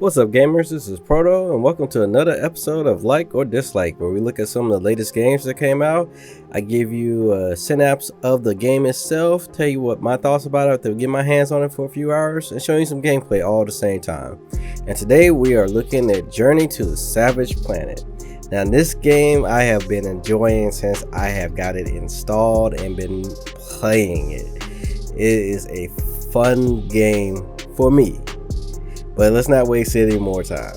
What's up, gamers? This is Proto, and welcome to another episode of Like or Dislike, where we look at some of the latest games that came out. I give you a synapse of the game itself, tell you what my thoughts about it after I get my hands on it for a few hours, and show you some gameplay all at the same time. And today we are looking at Journey to the Savage Planet. Now, this game I have been enjoying since I have got it installed and been playing it. It is a fun game for me. But let's not waste any more time.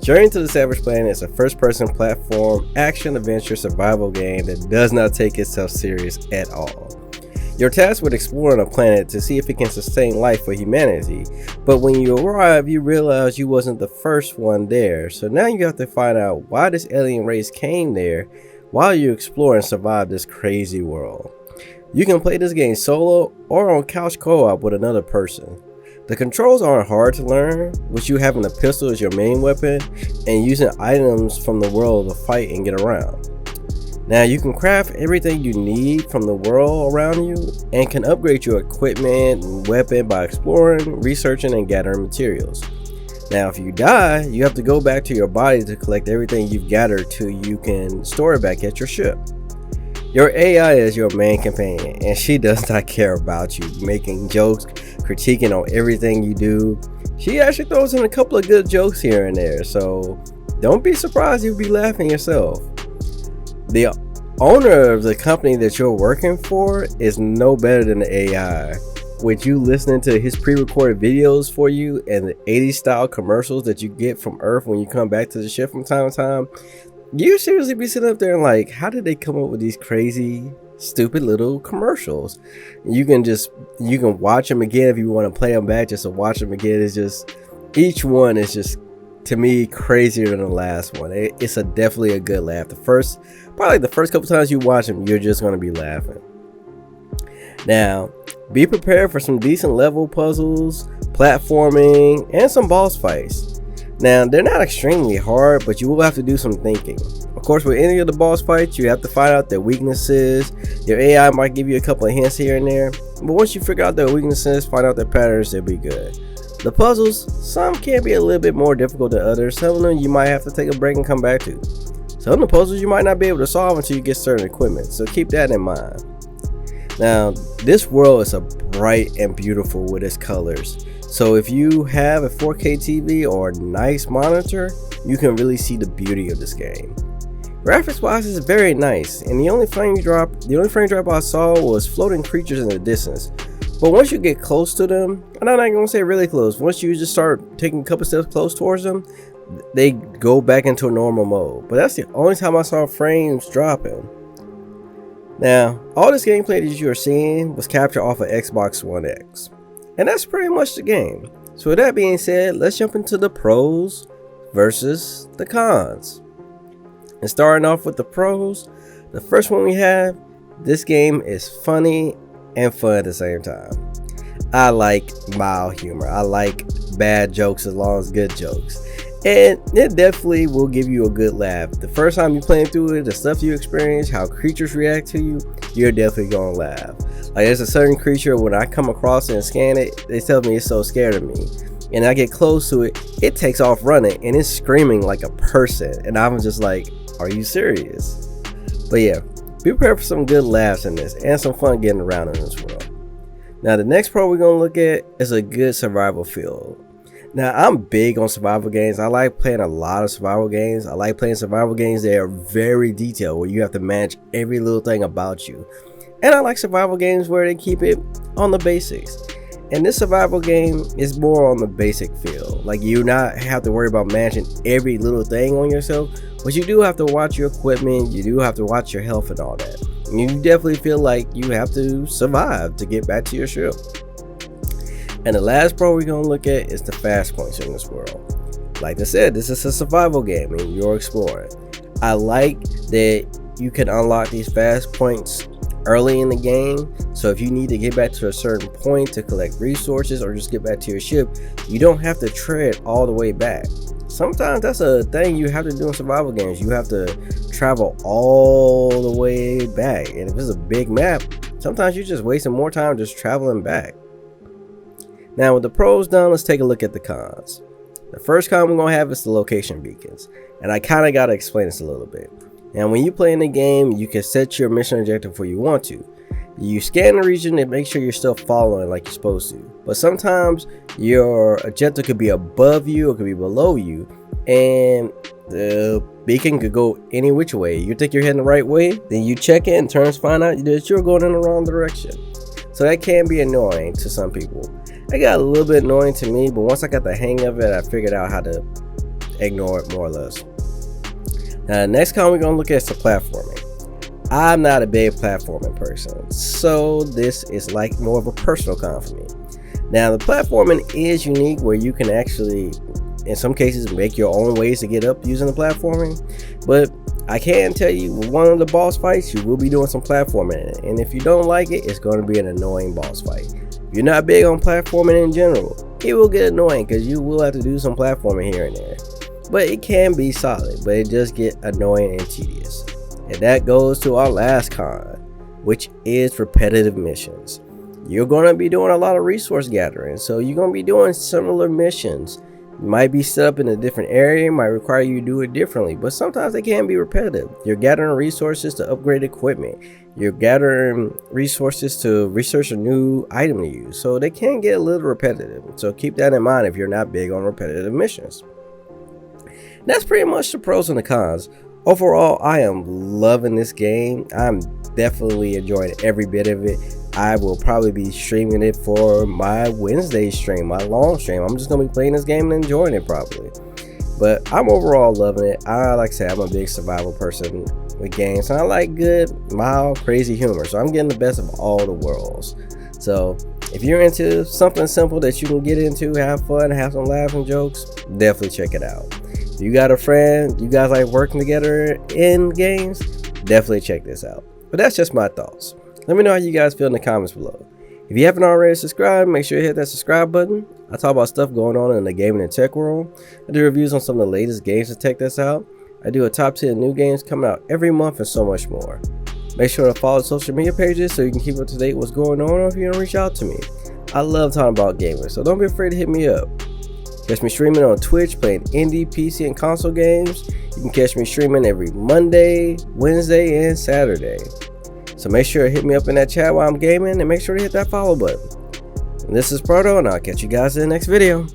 Journey to the Savage Planet is a first-person platform action-adventure survival game that does not take itself serious at all. You're tasked with exploring a planet to see if it can sustain life for humanity, but when you arrive, you realize you wasn't the first one there, so now you have to find out why this alien race came there while you explore and survive this crazy world. You can play this game solo or on couch co-op with another person. The controls aren't hard to learn, with you having a pistol as your main weapon and using items from the world to fight and get around. Now you can craft everything you need from the world around you and can upgrade your equipment and weapon by exploring, researching, and gathering materials. Now if you die, you have to go back to your body to collect everything you've gathered till you can store it back at your ship. Your AI is your main companion, and she does not care about you making jokes, critiquing on everything you do. She actually throws in a couple of good jokes here and there, so don't be surprised you'll be laughing yourself. The owner of the company that you're working for is no better than the AI. With you listening to his pre-recorded videos for you and the 80s style commercials that you get from Earth when you come back to the ship from time to time, you seriously be sitting up there and like, how did they come up with these crazy, stupid little commercials? You can watch them again if you want to play them back just to watch them again. It's just, each one is just, to me, crazier than the last one. It's definitely a good laugh. Probably the first couple times you watch them, you're just going to be laughing. Now, be prepared for some decent level puzzles, platforming, and some boss fights. Now, they're not extremely hard, but you will have to do some thinking. Of course, with any of the boss fights, you have to find out their weaknesses. Your AI might give you a couple of hints here and there, but once you figure out their weaknesses, find out their patterns, they'll be good. The puzzles, some can be a little bit more difficult than others. Some of them you might have to take a break and come back to. Some of the puzzles you might not be able to solve until you get certain equipment, so keep that in mind. Now, this world is bright and beautiful with its colors. So if you have a 4K TV or a nice monitor, you can really see the beauty of this game. Graphics wise, it's very nice, and the only frame drop I saw was floating creatures in the distance. But once you get close to them, and I'm not gonna say really close, once you just start taking a couple steps close towards them, they go back into a normal mode. But that's the only time I saw frames dropping. Now, all this gameplay that you are seeing was captured off of Xbox One X. And that's pretty much the game. So with that being said, let's jump into the pros versus the cons. And starting off with the pros, the first one we have, this game is funny and fun at the same time. I like mild humor. I like bad jokes as long as good jokes. And it definitely will give you a good laugh. The first time you're playing through it, the stuff you experience, how creatures react to you, you're definitely gonna laugh. Like, there's a certain creature, when I come across it and scan it, they tell me it's so scared of me. And I get close to it, it takes off running and it's screaming like a person. And I'm just like, are you serious? But yeah, be prepared for some good laughs in this and some fun getting around in this world. Now, the next pro we're gonna look at is a good survival feel. Now, I'm big on survival games. I like playing a lot of survival games. I like playing survival games that are very detailed, where you have to manage every little thing about you. And I like survival games where they keep it on the basics. And this survival game is more on the basic feel. Like, you not have to worry about managing every little thing on yourself, but you do have to watch your equipment. You do have to watch your health and all that. And you definitely feel like you have to survive to get back to your ship. And the last pro we're going to look at is the fast points in this world. Like I said, this is a survival game and you're exploring. I like that you can unlock these fast points early in the game. So if you need to get back to a certain point to collect resources or just get back to your ship, you don't have to tread all the way back. Sometimes that's a thing you have to do in survival games. You have to travel all the way back. And if it's a big map, sometimes you're just wasting more time just traveling back. Now with the pros done, let's take a look at the cons. The first con we're going to have is the location beacons, and I kind of got to explain this a little bit. Now, when you play in the game, you can set your mission objective where you want to. You scan the region and make sure you're still following like you're supposed to. But sometimes your objective could be above you or could be below you, and the beacon could go any which way. You think you're heading the right way, then you check it and turns find out that you're going in the wrong direction. So that can be annoying to some people. It got a little bit annoying to me, but once I got the hang of it, I figured out how to ignore it more or less. Now, the next con we're going to look at is the platforming. I'm not a big platforming person, so this is like more of a personal con for me. Now, the platforming is unique where you can actually, in some cases, make your own ways to get up using the platforming, but I can tell you, with one of the boss fights, you will be doing some platforming in it, and if you don't like it, it's going to be an annoying boss fight. If you're not big on platforming in general, it will get annoying because you will have to do some platforming here and there, but it can be solid, but it does get annoying and tedious. And that goes to our last con, which is repetitive missions. You're going to be doing a lot of resource gathering, so you're going to be doing similar missions. Might be set up in a different area, might require you to do it differently, but sometimes they can be repetitive. You're gathering resources to upgrade equipment. You're gathering resources to research a new item to use, so they can get a little repetitive. So keep that in mind if you're not big on repetitive missions. That's pretty much the pros and the cons. Overall, I am loving this game. I'm definitely enjoying every bit of it. I will probably be streaming it for my Wednesday stream, my long stream. I'm just going to be playing this game and enjoying it probably. But I'm overall loving it. Like I said, I'm a big survival person with games. And I like good, mild, crazy humor. So I'm getting the best of all the worlds. So if you're into something simple that you can get into, have fun, have some laughs and jokes, definitely check it out. If you got a friend, you guys like working together in games, definitely check this out. But that's just my thoughts. Let me know how you guys feel in the comments below. If you haven't already subscribed, make sure you hit that subscribe button. I talk about stuff going on in the gaming and tech world. I do reviews on some of the latest games and tech that's out. I do a top 10 new games coming out every month and so much more. Make sure to follow the social media pages so you can keep up to date with what's going on, or if you want to reach out to me. I love talking about gaming, so don't be afraid to hit me up. Catch me streaming on Twitch playing indie, PC, and console games. You can catch me streaming every Monday, Wednesday, and Saturday. So make sure to hit me up in that chat while I'm gaming, and make sure to hit that follow button. And this is Proto, and I'll catch you guys in the next video.